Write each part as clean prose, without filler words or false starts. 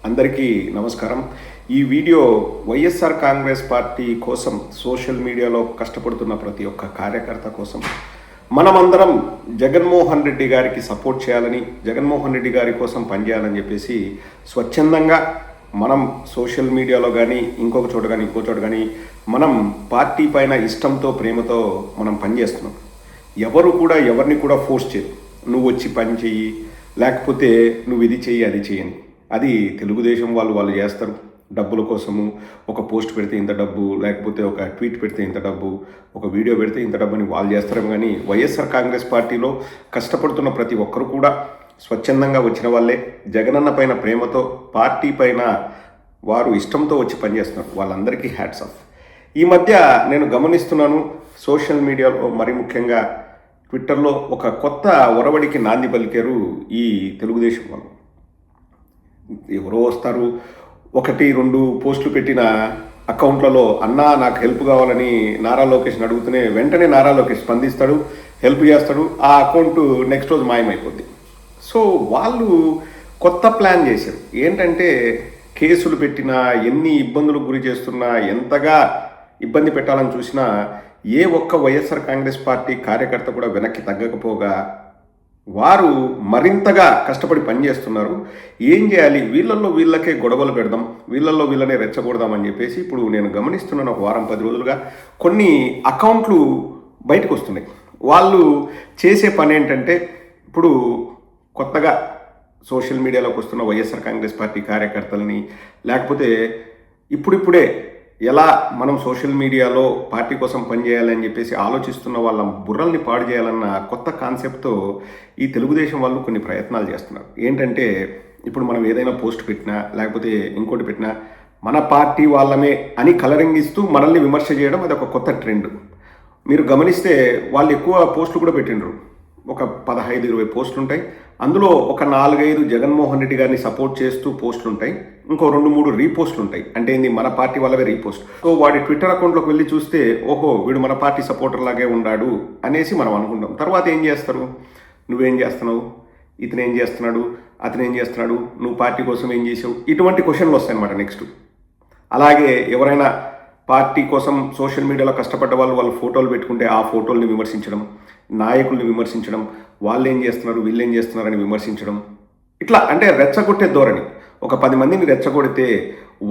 అందరికీ నమస్కారం. ఈ వీడియో వైఎస్ఆర్ కాంగ్రెస్ పార్టీ కోసం సోషల్ మీడియాలో కష్టపడుతున్న ప్రతి ఒక్క కార్యకర్త కోసం మనమందరం జగన్మోహన్ రెడ్డి గారికి సపోర్ట్ చేయాలని, జగన్మోహన్ రెడ్డి గారి కోసం పనిచేయాలని చెప్పేసి స్వచ్ఛందంగా మనం సోషల్ మీడియాలో కానీ ఇంకొక చోట కానీ మనం పార్టీ పైన ఇష్టంతో ప్రేమతో మనం పనిచేస్తున్నాం. ఎవరు కూడా ఎవరిని కూడా ఫోర్స్ చేయరు, నువ్వు వచ్చి పని చెయ్యి, లేకపోతే నువ్వు ఇది చెయ్యి అది చెయ్యని. అది తెలుగుదేశం వాళ్ళు చేస్తారు. డబ్బుల కోసము ఒక పోస్ట్ పెడితే ఇంత డబ్బు, లేకపోతే ఒక ట్వీట్ పెడితే ఇంత డబ్బు, ఒక వీడియో పెడితే ఇంత డబ్బు అని వాళ్ళు చేస్తారేమో. కానీ వైఎస్ఆర్ కాంగ్రెస్ పార్టీలో కష్టపడుతున్న ప్రతి ఒక్కరు కూడా స్వచ్ఛందంగా వచ్చిన వాళ్ళే. జగనన్న పైన ప్రేమతో, పార్టీ పైన వారు ఇష్టంతో వచ్చి పనిచేస్తున్నారు. వాళ్ళందరికీ హ్యాట్స్ ఆఫ్. ఈ మధ్య నేను గమనిస్తున్నాను, సోషల్ మీడియాలో మరి ముఖ్యంగా ట్విట్టర్లో ఒక కొత్త ఒరవడికి నాంది పలికారు ఈ తెలుగుదేశం వాళ్ళు. ఎవరో వస్తారు, 1-2 పోస్టులు పెట్టిన అకౌంట్లలో అన్నా నాకు హెల్ప్ కావాలని నారా లోకేష్ని అడుగుతూనే వెంటనే నారా లోకేష్ స్పందిస్తాడు, హెల్ప్ చేస్తాడు. ఆ అకౌంట్ నెక్స్ట్ రోజు మాయమైపోద్ది. సో వాళ్ళు కొత్త ప్లాన్ చేశారు. ఏంటంటే కేసులు పెట్టినా, ఎన్ని ఇబ్బందులకు గురి చేస్తున్నా, ఎంతగా ఇబ్బంది పెట్టాలని చూసినా ఏ ఒక్క వైఎస్ఆర్ కాంగ్రెస్ పార్టీ కార్యకర్త కూడా వెనక్కి తగ్గకపోగా వారు మరింతగా కష్టపడి పనిచేస్తున్నారు. ఏం చేయాలి, వీళ్ళకే గొడవలు పెడదాం, వీళ్ళనే రెచ్చగొడదామని చెప్పేసి ఇప్పుడు నేను గమనిస్తున్నాను. ఒక వారం 10 రోజులుగా కొన్ని అకౌంట్లు బయటకు వస్తున్నాయి. వాళ్ళు చేసే పని ఏంటంటే, ఇప్పుడు కొత్తగా సోషల్ మీడియాలోకి వస్తున్న వైఎస్ఆర్ కాంగ్రెస్ పార్టీ కార్యకర్తలని, లేకపోతే ఇప్పుడిప్పుడే ఎలా మనం సోషల్ మీడియాలో పార్టీ కోసం పనిచేయాలని చెప్పేసి ఆలోచిస్తున్న వాళ్ళ బుర్రల్ని పాడు చేయాలన్న కొత్త కాన్సెప్ట్తో ఈ తెలుగుదేశం వాళ్ళు కొన్ని ప్రయత్నాలు చేస్తున్నారు. ఏంటంటే, ఇప్పుడు మనం ఏదైనా పోస్ట్ పెట్టినా, లేకపోతే ఇంకోటి పెట్టినా మన పార్టీ వాళ్ళమే అని కలరింగ్ ఇస్తూ మనల్ని విమర్శ చేయడం, అది ఒక కొత్త ట్రెండ్. మీరు గమనిస్తే వాళ్ళు ఎక్కువ పోస్టులు కూడా పెట్టిండ్రు. ఒక 15-20 పోస్టులు ఉంటాయి. అందులో ఒక 4-5 జగన్మోహన్ రెడ్డి గారిని సపోర్ట్ చేస్తూ పోస్టులు ఉంటాయి. ఇంకో 2-3 రీపోస్టులు ఉంటాయి. అంటే ఏంది, మన పార్టీ వాళ్ళవే రీపోస్ట్. సో వాడి ట్విట్టర్ అకౌంట్లోకి వెళ్ళి చూస్తే, ఓహో వీడు మన పార్టీ సపోర్టర్ లాగే ఉన్నాడు అనేసి మనం అనుకుంటాం. తర్వాత ఏం చేస్తారు, నువ్వేం చేస్తున్నావు, ఇతను ఏం చేస్తున్నాడు, అతను ఏం చేస్తున్నాడు, నువ్వు పార్టీ కోసం ఏం చేసావు, ఇటువంటి క్వశ్చన్లు వస్తాయన్నమాట నెక్స్ట్. అలాగే ఎవరైనా పార్టీ కోసం సోషల్ మీడియాలో కష్టపడ్డ వాళ్ళు ఫోటోలు పెట్టుకుంటే ఆ ఫోటోల్ని విమర్శించడం, నాయకుల్ని విమర్శించడం, వాళ్ళు ఏం చేస్తున్నారు వీళ్ళేం చేస్తున్నారని విమర్శించడం, ఇట్లా అంటే రెచ్చగొట్టే ధోరణి. ఒక 10 మందిని రెచ్చగొడితే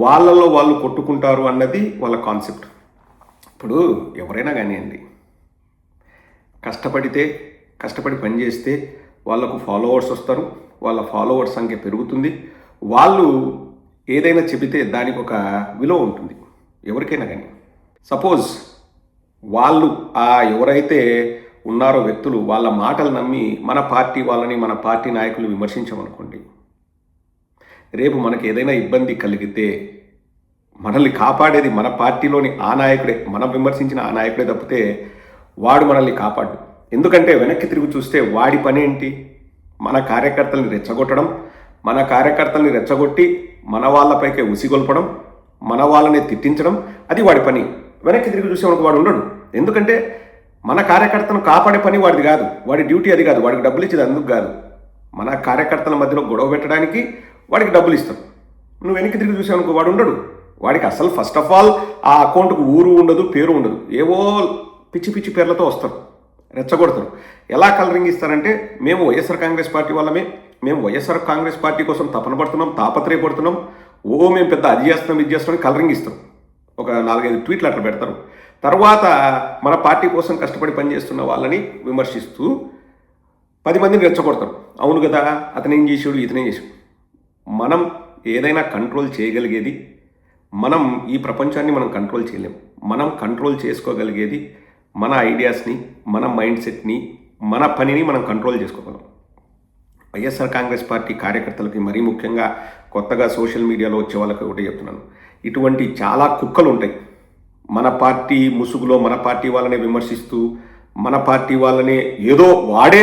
వాళ్ళలో వాళ్ళు కొట్టుకుంటారు అన్నది వాళ్ళ కాన్సెప్ట్. ఇప్పుడు ఎవరైనా కానివ్వండి, కష్టపడి పనిచేస్తే వాళ్ళకు ఫాలోవర్స్ వస్తారు, వాళ్ళ ఫాలోవర్స్ సంఖ్య పెరుగుతుంది, వాళ్ళు ఏదైనా చెబితే దానికి ఒక విలువ ఉంటుంది ఎవరికైనా కానీ. సపోజ్ వాళ్ళు ఎవరైతే ఉన్నారో వ్యక్తులు, వాళ్ళ మాటలు నమ్మి మన పార్టీ వాళ్ళని, మన పార్టీ నాయకులు విమర్శించామనుకోండి, రేపు మనకి ఏదైనా ఇబ్బంది కలిగితే మనల్ని కాపాడేది మన పార్టీలోని ఆ నాయకుడే, మనం విమర్శించిన ఆ నాయకుడే తప్పితే వాడు మనల్ని కాపాడు. ఎందుకంటే వెనక్కి తిరిగి చూస్తే వాడి పని ఏంటి, మన కార్యకర్తల్ని రెచ్చగొట్టడం, మన కార్యకర్తల్ని రెచ్చగొట్టి మన వాళ్ళపైకే ఉసిగొల్పడం, మన వాళ్ళనే తిట్టించడం, అది వాడి పని. వెనక్కి తిరిగి చూసే వాడు ఉండడు. ఎందుకంటే మన కార్యకర్తను కాపాడే పని వాడిది కాదు, వాడి డ్యూటీ అది కాదు, వాడికి డబ్బులు ఇచ్చేది అందుకు కాదు. మన కార్యకర్తల మధ్యలో గొడవ పెట్టడానికి వాడికి డబ్బులు ఇస్తాం. నువ్వు వెనక్కి తిరిగి చూసావనుకో వాడు ఉండడు. వాడికి అసలు ఫస్ట్ ఆఫ్ ఆల్ ఆ అకౌంట్కు ఊరు ఉండదు, పేరు ఉండదు, ఏవో పిచ్చి పేర్లతో వస్తారు, రెచ్చగొడతారు. ఎలా కలరింగ్ ఇస్తారంటే, మేము వైఎస్ఆర్ కాంగ్రెస్ పార్టీ వాళ్ళమే, మేము వైఎస్ఆర్ కాంగ్రెస్ పార్టీ కోసం తపన పడుతున్నాం, తాపత్రయపడుతున్నాం, మేము పెద్ద అది చేస్తున్నాం ఇది చేస్తున్నాం కలరింగ్ ఇస్తాం. ఒక 4-5 ట్వీట్లు అట్లా పెడతారు. తర్వాత మన పార్టీ కోసం కష్టపడి పనిచేస్తున్న వాళ్ళని విమర్శిస్తూ 10 మందిని రెచ్చగొడతారు. అవును కదా, అతను ఏం చేసాడు, ఇతనేం చేసాడు. మనం ఏదైనా కంట్రోల్ చేయగలిగేది, మనం ఈ ప్రపంచాన్ని మనం కంట్రోల్ చేయలేం. మనం కంట్రోల్ చేసుకోగలిగేది మన ఐడియాస్ని, మన మైండ్ సెట్ని, మన పనిని మనం కంట్రోల్ చేసుకోగలం. వైఎస్ఆర్ కాంగ్రెస్ పార్టీ కార్యకర్తలకి మరీ ముఖ్యంగా కొత్తగా సోషల్ మీడియాలో వచ్చే వాళ్ళకి ఒకటే చెప్తున్నాను, ఇటువంటి చాలా కుక్కలు ఉంటాయి. మన పార్టీ ముసుగులో మన పార్టీ వాళ్ళనే విమర్శిస్తూ, మన పార్టీ వాళ్ళనే ఏదో వాడే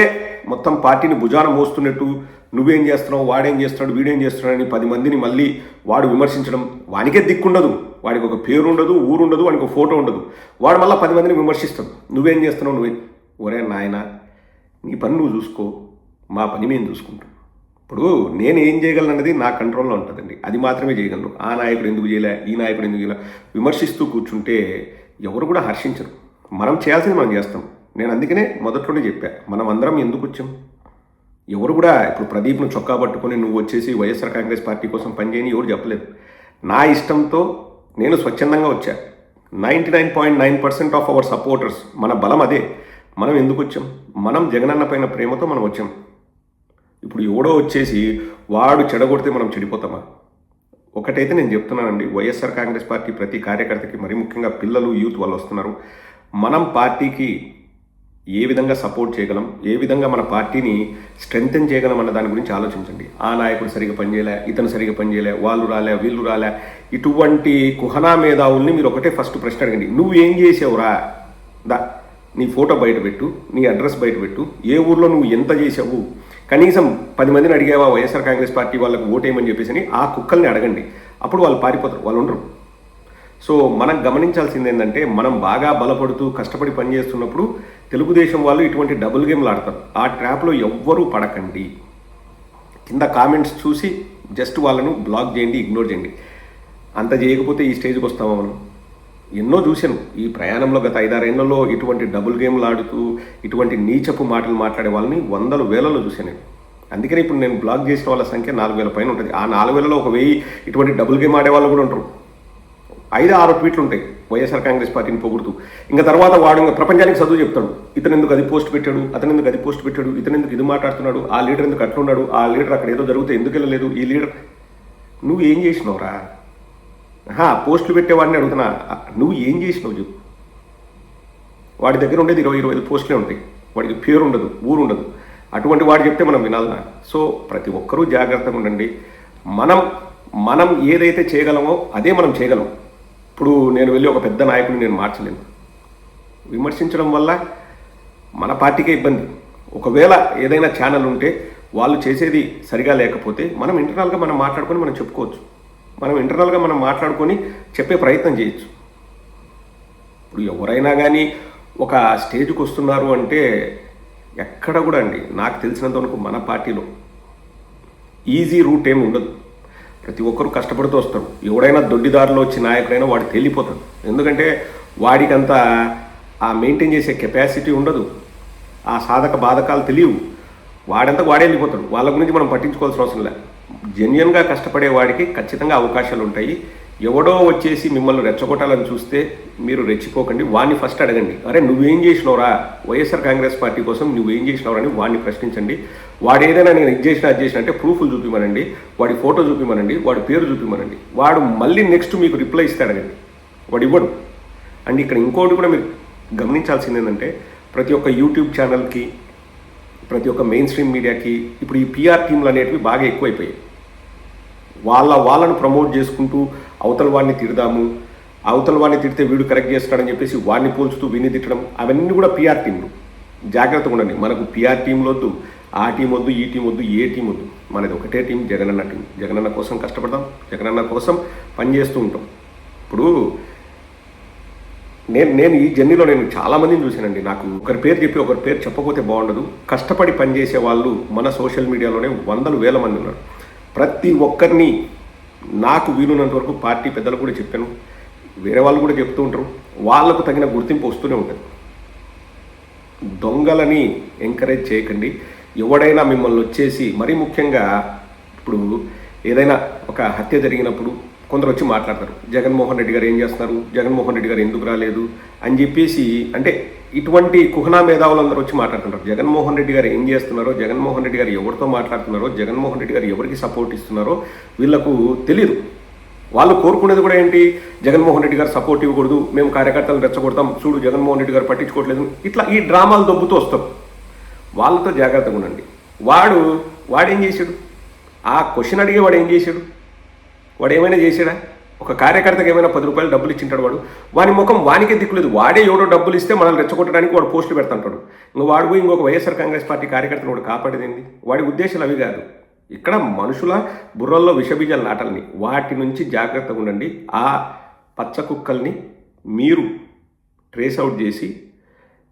మొత్తం పార్టీని భుజాన మోస్తున్నట్టు, నువ్వేం చేస్తున్నావు, వాడేం చేస్తున్నాడు, వీడేం చేస్తున్నాడు అని 10 మందిని మళ్ళీ వాడు విమర్శించడం. వానికే దిక్కుండదు, వాడికి ఒక పేరు ఉండదు, ఊరు ఉండదు, వాడికి ఒక ఫోటో ఉండదు, వాడు మళ్ళీ 10 మందిని విమర్శిస్తాడు. నువ్వేం చేస్తున్నావు, ఒరే నాయన నీ పని నువ్వు చూసుకో, మా పని మేము చూసుకుంటాం. ఇప్పుడు నేను ఏం చేయగలను అన్నది నా కంట్రోల్లో ఉంటుందండి. అది మాత్రమే చేయగలను. ఆ నాయకుడు ఎందుకు చేయలే, ఈ నాయకుడు ఎందుకు చేయలే విమర్శిస్తూ కూర్చుంటే ఎవరు కూడా హర్షించరు. మనం చేయాల్సింది మనం చేస్తాం. నేను అందుకనే మొదట్లోనే చెప్పా, మనం అందరం ఎందుకు వచ్చాం. ఎవరు కూడా ఇప్పుడు ప్రదీప్ను చొక్కా పట్టుకొని నువ్వు వచ్చేసి వైఎస్ఆర్ కాంగ్రెస్ పార్టీ కోసం పనిచేయని ఎవరు చెప్పలేదు. నా ఇష్టంతో నేను స్వచ్ఛందంగా వచ్చా. 99.9% ఆఫ్ అవర్ సపోర్టర్స్, మన బలం అదే. మనం ఎందుకు వచ్చాం, మనం జగనన్న పైన ప్రేమతో మనం వచ్చాం. ఇప్పుడు ఎవడో వచ్చేసి వాడు చెడగొడితే మనం చెడిపోతామా? ఒకటైతే నేను చెప్తున్నానండి, వైఎస్ఆర్ కాంగ్రెస్ పార్టీ ప్రతి కార్యకర్తకి, మరీ ముఖ్యంగా పిల్లలు, యూత్ వాళ్ళు వస్తున్నారు. మనం పార్టీకి ఏ విధంగా సపోర్ట్ చేయగలం, ఏ విధంగా మన పార్టీని స్ట్రెంగ్తెన్ చేయగలం అన్న దాని గురించి ఆలోచించండి. ఆ నాయకుడు సరిగా పనిచేయలే, ఇతను సరిగా పనిచేయలే, వాళ్ళు రాలే, వీళ్ళు రాలే, ఇటువంటి కుహనా మేధావుల్ని మీరు ఒకటే ఫస్ట్ ప్రశ్న అడగండి. నువ్వు ఏం చేసావురా? నీ ఫోటో బయట పెట్టు, నీ అడ్రస్ బయట పెట్టు, ఏ ఊర్లో నువ్వు ఎంత చేసావు, కనీసం 10 మందిని అడిగావా వైఎస్ఆర్ కాంగ్రెస్ పార్టీ వాళ్ళకు ఓటేయమని చెప్పేసి ఆ కుక్కల్ని అడగండి. అప్పుడు వాళ్ళు పారిపోతారు, వాళ్ళు ఉండరు. సో మనం గమనించాల్సింది ఏంటంటే, మనం బాగా బలపడుతూ కష్టపడి పనిచేస్తున్నప్పుడు తెలుగుదేశం వాళ్ళు ఇటువంటి డబుల్ గేమ్లు ఆడతారు. ఆ ట్రాప్లో ఎవ్వరూ పడకండి. కింద కామెంట్స్ చూసి జస్ట్ వాళ్ళను బ్లాక్ చేయండి, ఇగ్నోర్ చేయండి. అంత చేయకపోతే ఈ స్టేజ్కి వస్తామా మనం? ఎన్నో చూశాను ఈ ప్రయాణంలో. గత 5-6 ఏళ్లలో ఇటువంటి డబుల్ గేమ్లు ఆడుతూ ఇటువంటి నీచపు మాటలు మాట్లాడే వాళ్ళని వందలు వేలలో చూశాను నేను. అందుకని ఇప్పుడు నేను బ్లాక్ చేసిన వాళ్ళ సంఖ్య 4,000 పైన ఉంటుంది. ఆ 4,000లో 1,000 ఇటువంటి డబుల్ గేమ్ ఆడే వాళ్ళు కూడా ఉంటారు. 5-6 ట్వీట్లు ఉంటాయి వైఎస్ఆర్ కాంగ్రెస్ పార్టీని పొగుడుతూ. ఇంకా తర్వాత వాడు ఇంకా ప్రపంచానికి చదువు చెప్తాడు. ఇతను ఎందుకు అది పోస్ట్ పెట్టాడు, అతను ఎందుకు అది పోస్ట్ పెట్టాడు, ఇతను ఎందుకు ఇది మాట్లాడుతున్నాడు, ఆ లీడర్ ఎందుకు అట్లున్నాడు, ఆ లీడర్ అక్కడ ఏదో జరిగితే ఎందుకు వెళ్ళలేదు, ఈ లీడర్. నువ్వు ఏం చేసినావురా? పోస్టులు పెట్టేవాడిని అడుగుతున్నా, నువ్వు ఏం చేసినావు చెప్పు. వాడి దగ్గర ఉండేది 20-25 పోస్టులే ఉంటాయి. వాడికి పేరు ఉండదు, ఊరు ఉండదు. అటువంటి వాడు చెప్తే మనం వినాలనా? సో ప్రతి ఒక్కరూ జాగ్రత్తగా ఉండండి. మనం ఏదైతే చేయగలమో అదే మనం చేయగలం. ఇప్పుడు నేను వెళ్ళి ఒక పెద్ద నాయకుడిని నేను మార్చలేను. విమర్శించడం వల్ల మన పార్టీకే ఇబ్బంది. ఒకవేళ ఏదైనా ఛానల్ ఉంటే వాళ్ళు చేసేది సరిగా లేకపోతే మనం ఇంటర్నల్గా మనం మాట్లాడుకొని మనం చెప్పుకోవచ్చు. మనం ఇంటర్నల్గా మనం మాట్లాడుకొని చెప్పే ప్రయత్నం చేయొచ్చు. ఇప్పుడు ఎవరైనా కానీ ఒక స్టేజ్కి వస్తున్నారు అంటే ఎక్కడ కూడా అండి, నాకు తెలిసినంత వరకు మన పార్టీలో ఈజీ రూట్ ఏమి ఉండదు. ప్రతి ఒక్కరూ కష్టపడుతూ వస్తారు. ఎవడైనా దొడ్డిదారిలో వచ్చి నాయకుడైనా వాడు తేలిపోతాడు. ఎందుకంటే వాడికంత ఆ మెయింటైన్ చేసే కెపాసిటీ ఉండదు, ఆ సాధక బాధకాలు తెలియవు. వాడంతా వాడే వెళ్ళిపోతాడు. వాళ్ళ గురించి మనం పట్టించుకోవాల్సిన అవసరం లేదు. జెన్యున్గా కష్టపడే వాడికి ఖచ్చితంగా అవకాశాలు ఉంటాయి. ఎవడో వచ్చేసి మిమ్మల్ని రెచ్చగొట్టాలని చూస్తే మీరు రెచ్చిపోకండి. వాడిని ఫస్ట్ అడగండి, అరే నువ్వేం చేసినవరా, వైఎస్ఆర్ కాంగ్రెస్ పార్టీ కోసం నువ్వేం చేసినవరా అని వాడిని ప్రశ్నించండి. వాడు ఏదైనా నేను ఇది చేసిన అది చేసిన అంటే ప్రూఫ్లు చూపిమనండి, వాడి ఫోటో చూపిమనండి, వాడి పేరు చూపిమనండి. వాడు మళ్ళీ నెక్స్ట్ మీకు రిప్లై ఇస్తే అడగండి, వాడు ఇవ్వడు. అండ్ ఇక్కడ ఇంకోటి కూడా మీరు గమనించాల్సింది ఏంటంటే, ప్రతి ఒక్క యూట్యూబ్ ఛానల్కి, ప్రతి ఒక్క మెయిన్ స్ట్రీమ్ మీడియాకి ఇప్పుడు ఈ పిఆర్ టీంలు అనేటివి బాగా ఎక్కువైపోయాయి. వాళ్ళను ప్రమోట్ చేసుకుంటూ అవతల వాడిని తిడదాము, అవతల వాడిని తిడితే వీడు కరెక్ట్ చేస్తాడని చెప్పేసి వాడిని పోల్చుతూ విని తిట్టడం, అవన్నీ కూడా పిఆర్ టీంలు. జాగ్రత్తగా ఉండండి. మనకు పిఆర్ టీంలు వద్దు, ఆ టీం వద్దు, ఈ టీం వద్దు, ఏ టీం వద్దు. మనది ఒకటే టీం, జగనన్న టీం. జగనన్న కోసం కష్టపడదాం, జగనన్న కోసం పనిచేస్తూ ఉంటాం. ఇప్పుడు నేను ఈ జర్నీలో నేను చాలామందిని చూశానండి. నాకు ఒకరి పేరు చెప్పి ఒకరి పేరు చెప్పకపోతే బాగుండదు. కష్టపడి పనిచేసే వాళ్ళు మన సోషల్ మీడియాలోనే 100,000 మంది ఉన్నారు. ప్రతి ఒక్కరిని నాకు వీలున్నంత వరకు పార్టీ పెద్దలు కూడా చెప్పాను, వేరే వాళ్ళు కూడా చెప్తూ ఉంటారు. వాళ్లకు తగిన గుర్తింపు వస్తూనే ఉంటుంది. దొంగలని ఎంకరేజ్ చేయకండి. ఎవడైనా మిమ్మల్ని వచ్చేసి, మరీ ముఖ్యంగా ఇప్పుడు ఏదైనా ఒక హత్య జరిగినప్పుడు కొందరు వచ్చి మాట్లాడతారు, జగన్మోహన్ రెడ్డి గారు ఏం చేస్తున్నారు, జగన్మోహన్ రెడ్డి గారు ఎందుకు రాలేదు అని చెప్పేసి. అంటే ఇటువంటి కుహనా మేధావులందరూ వచ్చి మాట్లాడుతుంటారు. జగన్మోహన్ రెడ్డి గారు ఏం చేస్తున్నారో, జగన్మోహన్ రెడ్డి గారు ఎవరితో మాట్లాడుతున్నారో, జగన్మోహన్ రెడ్డి గారు ఎవరికి సపోర్ట్ ఇస్తున్నారో వీళ్ళకు తెలియదు. వాళ్ళు కోరుకునేది కూడా ఏంటి, జగన్మోహన్ రెడ్డి గారు సపోర్ట్ ఇవ్వకూడదు, మేము కార్యకర్తలను రెచ్చగొడతాం, చూడు జగన్మోహన్ రెడ్డి గారు పట్టించుకోవట్లేదు, ఇట్లా ఈ డ్రామాలు దొబ్బుతూ వస్తాం. వాళ్ళతో జాగ్రత్తగా ఉండండి. వాడేం చేశాడు, ఆ క్వశ్చన్ అడిగే వాడు ఏం చేశాడు, వాడు ఏమైనా చేశాడా? ఒక కార్యకర్తకి ఏమైనా 10 రూపాయలు డబ్బులు ఇచ్చింటాడు వాడి ముఖం వానికే దిక్కులేదు. వాడే ఎవడో డబ్బులు ఇస్తే మనల్ని రెచ్చగొట్టడానికి వాడు పోస్టులు పెడతాంటాడు. వాడు పోయి ఇంకొక వైఎస్ఆర్ కాంగ్రెస్ పార్టీ కార్యకర్తను వాడు కాపాడేది. వాడి ఉద్దేశాలు అవి కాదు. ఇక్కడ మనుషుల బుర్రల్లో విషబీజాలు నాటాలని. వాటి నుంచి జాగ్రత్తగా ఉండండి. ఆ పచ్చ కుక్కల్ని మీరు ట్రేస్ అవుట్ చేసి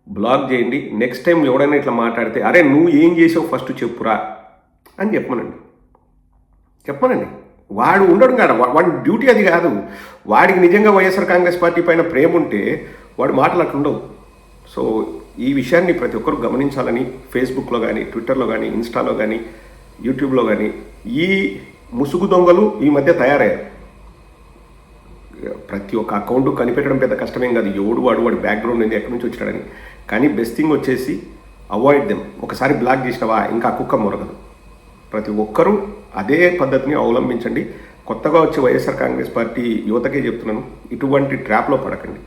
బ్లాక్ చేయండి. నెక్స్ట్ టైం ఎవడైనా ఇట్లా మాట్లాడితే, అరే నువ్వు ఏం చేసావు ఫస్ట్ చెప్పురా అని చెప్పమనండి. చెప్పనండి. వాడు ఉండడు కాడ, వాడి డ్యూటీ అది కాదు. వాడికి నిజంగా వైఎస్ఆర్ కాంగ్రెస్ పార్టీ పైన ప్రేమ ఉంటే వాడు మాటలు అట్లుండవు. సో ఈ విషయాన్ని ప్రతి ఒక్కరు గమనించాలని ఫేస్బుక్లో కానీ, ట్విట్టర్లో కానీ, ఇన్స్టాలో కానీ, యూట్యూబ్లో కానీ ఈ ముసుగు దొంగలు ఈ మధ్య తయారయ్యారు. ప్రతి ఒక్క అకౌంట్ కనిపెట్టడం పెద్ద కష్టమేం కాదు. వాడి బ్యాక్గ్రౌండ్ ఉంది, ఎక్కడి నుంచి వచ్చినాడని. కానీ బెస్ట్ థింగ్ వచ్చేసి అవాయిడ్ దెమ్. ఒకసారి బ్లాక్ చేసినవా ఇంకా కుక్క మొరగదు. ప్రతి ఒక్కరూ అదే పద్ధతిని అవలంబించండి. కొత్తగా వచ్చే వైఎస్ఆర్ కాంగ్రెస్ పార్టీ యువతకే చెప్తున్నాను, ఇటువంటి ట్రాప్లో పడకండి.